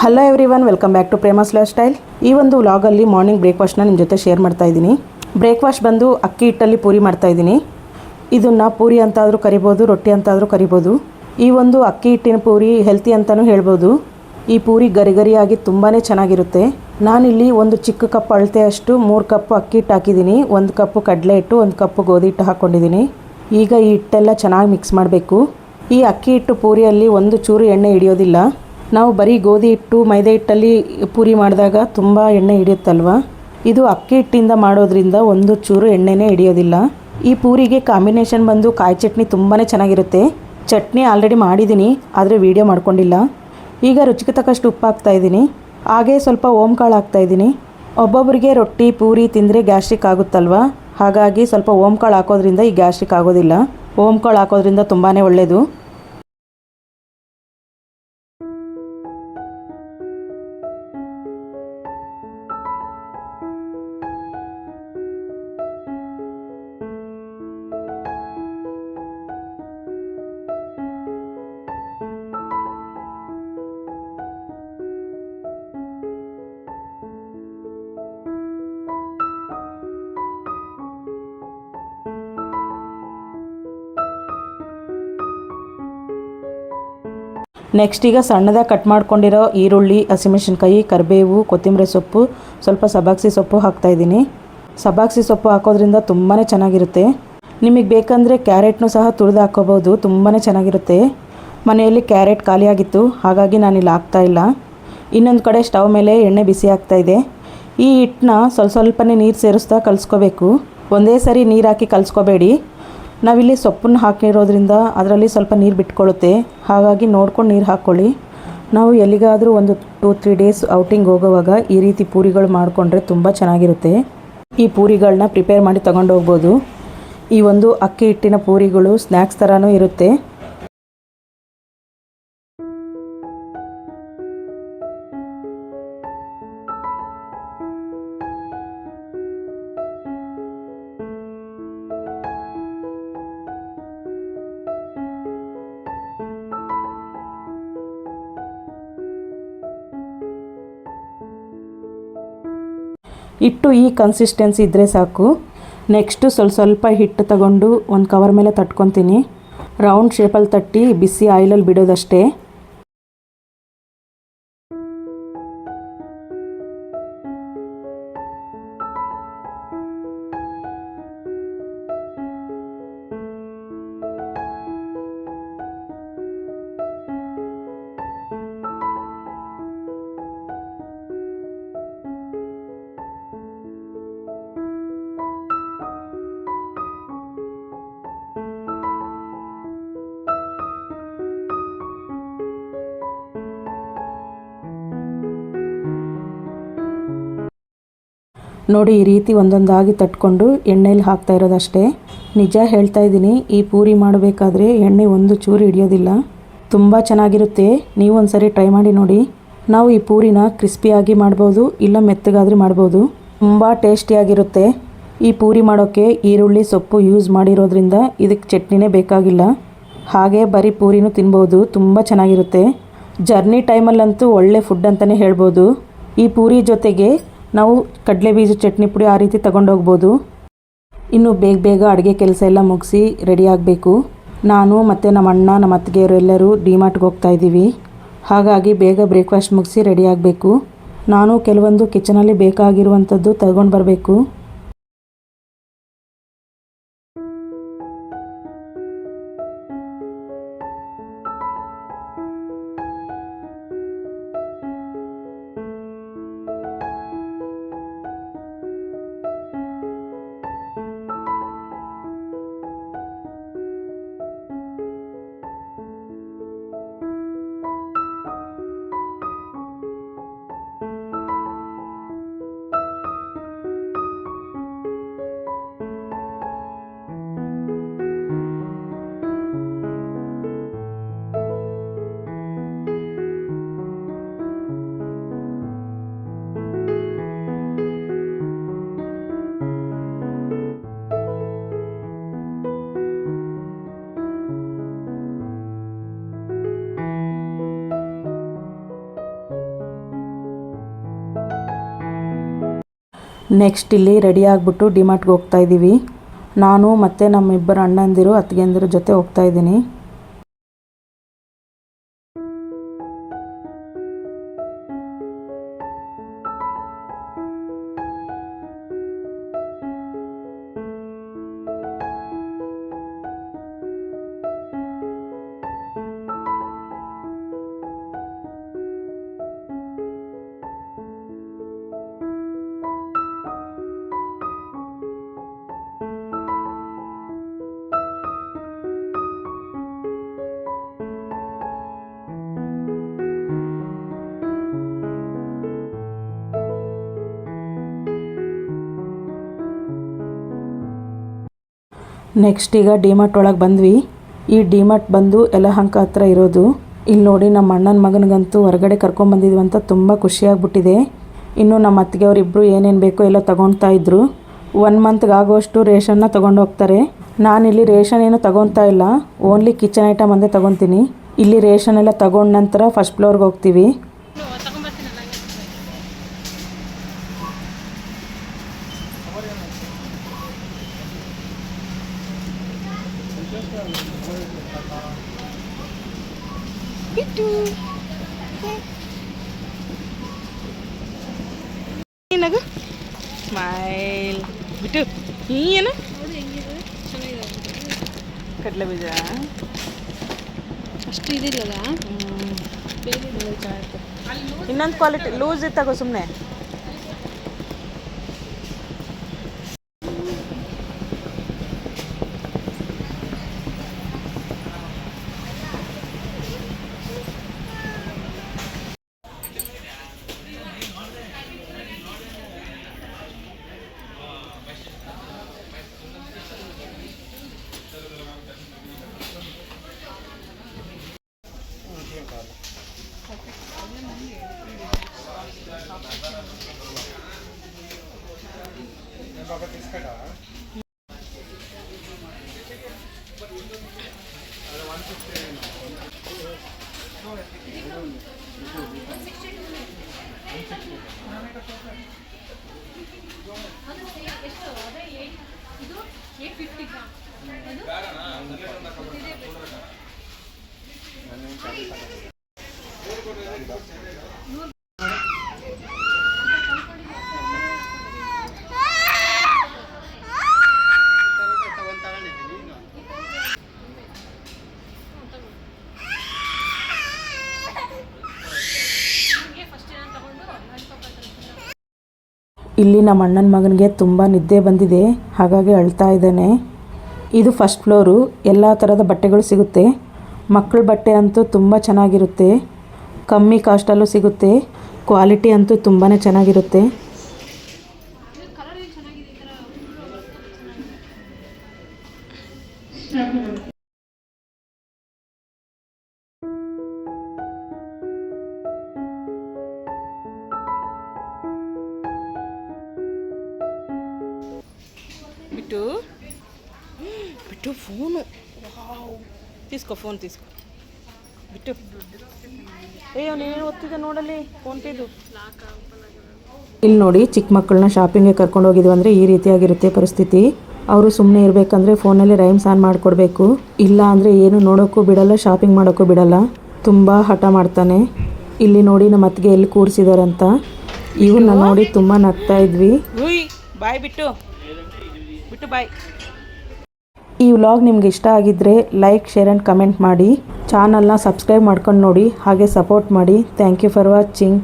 Hello everyone, welcome back to Prema's lifestyle. ಈ ಒಂದು ವ್ಲಾಗಲ್ಲಿ ಮಾರ್ನಿಂಗ್ ಬ್ರೇಕ್ಫಾಸ್ಟ್ನ ನಿಮ್ಮ ಜೊತೆ ಶೇರ್ ಮಾಡ್ತಾ ಇದ್ದೀನಿ. ಬ್ರೇಕ್ಫಾಸ್ಟ್ ಬಂದು ಅಕ್ಕಿ ಹಿಟ್ಟಲ್ಲಿ ಪೂರಿ ಮಾಡ್ತಾ ಇದ್ದೀನಿ. ಇದನ್ನು ಪೂರಿ ಅಂತಾದರೂ ಕರಿಬೋದು, ರೊಟ್ಟಿ ಅಂತಾದರೂ ಕರಿಬೋದು. ಈ ಒಂದು ಅಕ್ಕಿ ಹಿಟ್ಟಿನ ಪೂರಿ ಹೆಲ್ತಿ ಅಂತಲೂ ಹೇಳ್ಬೋದು. ಈ ಪೂರಿ ಗರಿ ಗರಿಯಾಗಿ ತುಂಬಾ ಚೆನ್ನಾಗಿರುತ್ತೆ. ನಾನಿಲ್ಲಿ ಒಂದು ಚಿಕ್ಕ ಕಪ್ ಅಳತೆಯಷ್ಟು 3 ಕಪ್ ಅಕ್ಕಿ ಹಿಟ್ಟು ಹಾಕಿದ್ದೀನಿ. 1 ಕಪ್ಪು ಕಡಲೆ ಹಿಟ್ಟು, 1 ಕಪ್ಪು ಗೋಧಿ ಹಿಟ್ಟು ಹಾಕ್ಕೊಂಡಿದ್ದೀನಿ. ಈಗ ಈ ಹಿಟ್ಟೆಲ್ಲ ಚೆನ್ನಾಗಿ ಮಿಕ್ಸ್ ಮಾಡಬೇಕು. ಈ ಅಕ್ಕಿ ಹಿಟ್ಟು ಪೂರಿಯಲ್ಲಿ ಒಂದು ಚೂರು ಎಣ್ಣೆ ಹಿಡಿಯೋದಿಲ್ಲ. ನಾವು ಬರೀ ಗೋಧಿ ಹಿಟ್ಟು ಮೈದಾ ಹಿಟ್ಟಲ್ಲಿ ಪೂರಿ ಮಾಡಿದಾಗ ತುಂಬ ಎಣ್ಣೆ ಹಿಡಿಯುತ್ತಲ್ವ. ಇದು ಅಕ್ಕಿ ಹಿಟ್ಟಿಂದ ಮಾಡೋದ್ರಿಂದ ಒಂದು ಚೂರು ಎಣ್ಣೆನೇ ಹಿಡಿಯೋದಿಲ್ಲ. ಈ ಪೂರಿಗೆ ಕಾಂಬಿನೇಷನ್ ಬಂದು ಕಾಯಿ ಚಟ್ನಿ ತುಂಬಾ ಚೆನ್ನಾಗಿರುತ್ತೆ. ಚಟ್ನಿ ಆಲ್ರೆಡಿ ಮಾಡಿದ್ದೀನಿ, ಆದರೆ ವೀಡಿಯೋ ಮಾಡ್ಕೊಂಡಿಲ್ಲ. ಈಗ ರುಚಿಗೆ ತಕ್ಕಷ್ಟು ಉಪ್ಪು ಹಾಕ್ತಾಯಿದ್ದೀನಿ. ಹಾಗೆ ಸ್ವಲ್ಪ ಓಂಕಾಳು ಹಾಕ್ತಾಯಿದ್ದೀನಿ. ಒಬ್ಬೊಬ್ಬರಿಗೆ ರೊಟ್ಟಿ ಪೂರಿ ತಿಂದರೆ ಗ್ಯಾಸ್ಟ್ರಿಕ್ ಆಗುತ್ತಲ್ವ, ಹಾಗಾಗಿ ಸ್ವಲ್ಪ ಓಂಕಾಳು ಹಾಕೋದ್ರಿಂದ ಈ ಗ್ಯಾಸ್ಟ್ರಿಕ್ ಆಗೋದಿಲ್ಲ. ಓಂಕಾಳು ಹಾಕೋದ್ರಿಂದ ತುಂಬಾ ಒಳ್ಳೆಯದು. ನೆಕ್ಸ್ಟ್ ಈಗ ಸಣ್ಣದಾಗಿ ಕಟ್ ಮಾಡ್ಕೊಂಡಿರೋ ಈರುಳ್ಳಿ, ಹಸಿಮೆಣಸಿನ್ಕಾಯಿ, ಕರಿಬೇವು, ಕೊತ್ತಂಬರಿ ಸೊಪ್ಪು, ಸ್ವಲ್ಪ ಸಬ್ಬಾಕ್ಸಿ ಸೊಪ್ಪು ಹಾಕ್ತಾಯಿದ್ದೀನಿ. ಸಬ್ಬಾಕ್ಸಿ ಸೊಪ್ಪು ಹಾಕೋದ್ರಿಂದ ತುಂಬಾ ಚೆನ್ನಾಗಿರುತ್ತೆ. ನಿಮಗೆ ಬೇಕಂದರೆ ಕ್ಯಾರೆಟ್ನೂ ಸಹ ತುರಿದು ಹಾಕ್ಕೋಬೋದು, ತುಂಬಾ ಚೆನ್ನಾಗಿರುತ್ತೆ. ಮನೆಯಲ್ಲಿ ಕ್ಯಾರೆಟ್ ಖಾಲಿಯಾಗಿತ್ತು, ಹಾಗಾಗಿ ನಾನಿಲ್ಲಿ ಹಾಕ್ತಾಯಿಲ್ಲ. ಇನ್ನೊಂದು ಕಡೆ ಸ್ಟವ್ ಮೇಲೆ ಎಣ್ಣೆ ಬಿಸಿ ಆಗ್ತಾಯಿದೆ. ಈ ಹಿಟ್ಟನ್ನ ಸ್ವಲ್ಪನೇ ನೀರು ಸೇರಿಸ್ತಾ ಕಲಿಸ್ಕೋಬೇಕು. ಒಂದೇ ಸರಿ ನೀರು ಹಾಕಿ ಕಲಿಸ್ಕೋಬೇಡಿ. ನಾವಿಲ್ಲಿ ಸೊಪ್ಪನ್ನು ಹಾಕಿರೋದ್ರಿಂದ ಅದರಲ್ಲಿ ಸ್ವಲ್ಪ ನೀರು ಬಿಟ್ಕೊಳ್ಳುತ್ತೆ, ಹಾಗಾಗಿ ನೋಡ್ಕೊಂಡು ನೀರು ಹಾಕ್ಕೊಳ್ಳಿ. ನಾವು ಎಲ್ಲಿಗಾದರೂ ಒಂದು 2-3 ಡೇಸ್ ಔಟಿಂಗ್ ಹೋಗೋವಾಗ ಈ ರೀತಿ ಪೂರಿಗಳು ಮಾಡಿಕೊಂಡ್ರೆ ತುಂಬ ಚೆನ್ನಾಗಿರುತ್ತೆ. ಈ ಪೂರಿಗಳನ್ನ ಪ್ರಿಪೇರ್ ಮಾಡಿ ತಗೊಂಡು ಹೋಗ್ಬೋದು. ಈ ಒಂದು ಅಕ್ಕಿ ಹಿಟ್ಟಿನ ಪೂರಿಗಳು ಸ್ನ್ಯಾಕ್ಸ್ ಥರನೂ ಇರುತ್ತೆ. ಹಿಟ್ಟು ಈ ಕನ್ಸಿಸ್ಟೆನ್ಸಿ ಇದ್ದರೆ ಸಾಕು. ನೆಕ್ಸ್ಟು ಸ್ವಲ್ಪ ಹಿಟ್ಟು ತಗೊಂಡು ಒಂದು ಕವರ್ ಮೇಲೆ ತಟ್ಕೊತೀನಿ. ರೌಂಡ್ ಶೇಪಲ್ಲಿ ತಟ್ಟಿ ಬಿಸಿ ಆಯಿಲಲ್ಲಿ ಬಿಡೋದಷ್ಟೇ. ನೋಡಿ, ಈ ರೀತಿ ಒಂದೊಂದಾಗಿ ತಟ್ಕೊಂಡು ಎಣ್ಣೆಯಲ್ಲಿ ಹಾಕ್ತಾ ಇರೋದಷ್ಟೇ. ನಿಜ ಹೇಳ್ತಾ ಇದ್ದೀನಿ, ಈ ಪೂರಿ ಮಾಡಬೇಕಾದ್ರೆ ಎಣ್ಣೆ ಒಂದು ಚೂರು ಹಿಡಿಯೋದಿಲ್ಲ. ತುಂಬ ಚೆನ್ನಾಗಿರುತ್ತೆ. ನೀವು ಒಂದ್ಸರಿ ಟ್ರೈ ಮಾಡಿ ನೋಡಿ. ನಾವು ಈ ಪೂರಿನ ಕ್ರಿಸ್ಪಿಯಾಗಿ ಮಾಡ್ಬೋದು, ಇಲ್ಲ ಮೆತ್ತಗಾದ್ರೂ ಮಾಡ್ಬೋದು. ತುಂಬ ಟೇಸ್ಟಿಯಾಗಿರುತ್ತೆ. ಈ ಪೂರಿ ಮಾಡೋಕ್ಕೆ ಈರುಳ್ಳಿ ಸೊಪ್ಪು ಯೂಸ್ ಮಾಡಿರೋದ್ರಿಂದ ಇದಕ್ಕೆ ಚಟ್ನಿನೇ ಬೇಕಾಗಿಲ್ಲ. ಹಾಗೆ ಬರೀ ಪೂರಿನೂ ತಿನ್ಬೋದು, ತುಂಬ ಚೆನ್ನಾಗಿರುತ್ತೆ. ಜರ್ನಿ ಟೈಮಲ್ಲಂತೂ ಒಳ್ಳೆ ಫುಡ್ ಅಂತಲೇ ಹೇಳ್ಬೋದು. ಈ ಪೂರಿ ಜೊತೆಗೆ ನಾವು ಕಡಲೆ ಬೀಜ ಚಟ್ನಿ ಪುಡಿ ಆ ರೀತಿ ತಗೊಂಡೋಗ್ಬೋದು. ಇನ್ನು ಬೇಗ ಅಡುಗೆ ಕೆಲಸ ಎಲ್ಲ ಮುಗಿಸಿ ರೆಡಿ ಆಗಬೇಕು. ನಾನು ಮತ್ತು ನಮ್ಮ ಅಣ್ಣ, ನಮ್ಮ ಅತ್ತಿಗೆಯರು ಎಲ್ಲರೂ ಡಿಮಾರ್ಟ್ಗೆ ಹೋಗ್ತಾ ಇದ್ದೀವಿ. ಹಾಗಾಗಿ ಬೇಗ ಬ್ರೇಕ್ಫಾಸ್ಟ್ ಮುಗಿಸಿ ರೆಡಿ ಆಗಬೇಕು. ನಾನು ಕೆಲವೊಂದು ಕಿಚನಲ್ಲಿ ಬೇಕಾಗಿರುವಂಥದ್ದು ತಗೊಂಡು ಬರಬೇಕು. ನೆಕ್ಸ್ಟ್ ಇಲ್ಲಿ ರೆಡಿ ಆಗಿಬಿಟ್ಟು ಡಿಮಾರ್ಟ್ಗೆ ಹೋಗ್ತಾ ಇದ್ದೀವಿ. ನಾನು ಮತ್ತು ನಮ್ಮಿಬ್ಬರು ಅಣ್ಣಂದಿರು ಅತ್ತಿಗೆಂದಿರ ಜೊತೆ ಹೋಗ್ತಾ ಇದ್ದೀನಿ. ನೆಕ್ಸ್ಟ್ ಈಗ ಡಿಮಾರ್ಟ್ ಒಳಗೆ ಬಂದ್ವಿ. ಈ ಡಿಮಾರ್ಟ್ ಬಂದು ಯಲಹಂಕ ಹತ್ರ ಇರೋದು. ಇಲ್ಲಿ ನೋಡಿ ನಮ್ಮ ಅಣ್ಣನ ಮಗನಿಗಂತೂ ಹೊರಗಡೆ ಕರ್ಕೊಂಬಂದಿದ್ವಿ ಅಂತ ತುಂಬ ಖುಷಿಯಾಗ್ಬಿಟ್ಟಿದೆ. ಇನ್ನು ನಮ್ಮ ಅತ್ತಿಗೆಯವರಿಬ್ಬರು ಏನೇನು ಬೇಕೋ ಎಲ್ಲ ತೊಗೊಳ್ತಾ ಇದ್ರು. 1 ಮಂತ್ಗೆ ಆಗೋಷ್ಟು ರೇಷನ್ನ ತೊಗೊಂಡು ಹೋಗ್ತಾರೆ. ನಾನಿಲ್ಲಿ ರೇಷನ್ ಏನು ತೊಗೊತಾ ಇಲ್ಲ, ಓನ್ಲಿ ಕಿಚನ್ ಐಟಮ್ ಒಂದೇ ತೊಗೊತೀನಿ. ಇಲ್ಲಿ ರೇಷನ್ ಎಲ್ಲ ತೊಗೊಂಡ ನಂತರ ಫಸ್ಟ್ ಫ್ಲೋರ್ಗೆ ಹೋಗ್ತೀವಿ. ಸ್ಮೈಲ್ ಬಿಟ್ಟು ಏನು ಕಡಲೆ ಬೀಜ ಅಷ್ಟು ಇದಿಲ್ಲಲ್ಲ. ಇನ್ನೊಂದು ಕ್ವಾಲಿಟಿ ಲೂಸ್ ಇತ್ತಾಗೋ ಸುಮ್ಮನೆ. ಇಲ್ಲಿ ನಮ್ಮ ಅಣ್ಣನ ಮಗನಿಗೆ ತುಂಬ ನಿದ್ದೆ ಬಂದಿದೆ, ಹಾಗಾಗಿ ಅಳ್ತಾ ಇದ್ದಾನೆ. ಇದು ಫಸ್ಟ್ ಫ್ಲೋರು. ಎಲ್ಲ ಥರದ ಬಟ್ಟೆಗಳು ಸಿಗುತ್ತೆ. ಮಕ್ಕಳ ಬಟ್ಟೆ ಅಂತೂ ತುಂಬ ಚೆನ್ನಾಗಿರುತ್ತೆ, ಕಮ್ಮಿ ಕಾಸ್ಟಲ್ಲೂ ಸಿಗುತ್ತೆ. ಕ್ವಾಲಿಟಿ ಅಂತೂ ತುಂಬಾ ಚೆನ್ನಾಗಿರುತ್ತೆ. ಬಿಟ್ಟು ಬಿಟ್ಟು ಫೋನು తీసుకో ಫೋನ್ తీసుకో ಬಿಟ್ಟು. ಅಯ್ಯೋ ನೀನು ಒತ್ತಿದೆ ನೋಡಲಿ ಫೋನ್ ಪೇದು. ಇಲ್ಲಿ ನೋಡಿ, ಚಿಕ್ಕ ಮಕ್ಕಳನ್ನ ಶಾಪಿಂಗ್ಗೆ ಕರ್ಕೊಂಡು ಹೋಗಿದ್ವಿ ಅಂದರೆ ಈ ರೀತಿಯಾಗಿರುತ್ತೆ ಪರಿಸ್ಥಿತಿ. ಅವರು ಸುಮ್ಮನೆ ಇರಬೇಕಂದ್ರೆ ಫೋನಲ್ಲಿ ರೈಮ್ಸ್ ಆನ್ ಮಾಡಿಕೊಡ್ಬೇಕು, ಇಲ್ಲ ಅಂದರೆ ಏನು ನೋಡೋಕ್ಕೂ ಬಿಡಲ್ಲ, ಶಾಪಿಂಗ್ ಮಾಡೋಕ್ಕೂ ಬಿಡಲ್ಲ. ತುಂಬ ಹಠ ಮಾಡ್ತಾನೆ. ಇಲ್ಲಿ ನೋಡಿ ನಮ್ಮ ಅತ್ತಿಗೆ ಎಲ್ಲಿ ಕೂರಿಸಿದಾರಂತ. ಇವನ್ನ ನೋಡಿ ತುಂಬ ನಗ್ತಾ ಇದ್ವಿ. ಬಾಯ್ ಬಿಟ್ಟು ಬಿಟ್ಟು ಬಾಯ್. ಈ ವ್ಲಾಗ್ ನಿಮ್ಗೆ ಇಷ್ಟ ಆಗಿದ್ದರೆ ಲೈಕ್, ಶೇರ್ ಆ್ಯಂಡ್ ಕಮೆಂಟ್ ಮಾಡಿ. ಚಾನಲ್ನ ಸಬ್ಸ್ಕ್ರೈಬ್ ಮಾಡ್ಕೊಂಡು ನೋಡಿ, ಹಾಗೆ ಸಪೋರ್ಟ್ ಮಾಡಿ. Thank you for watching.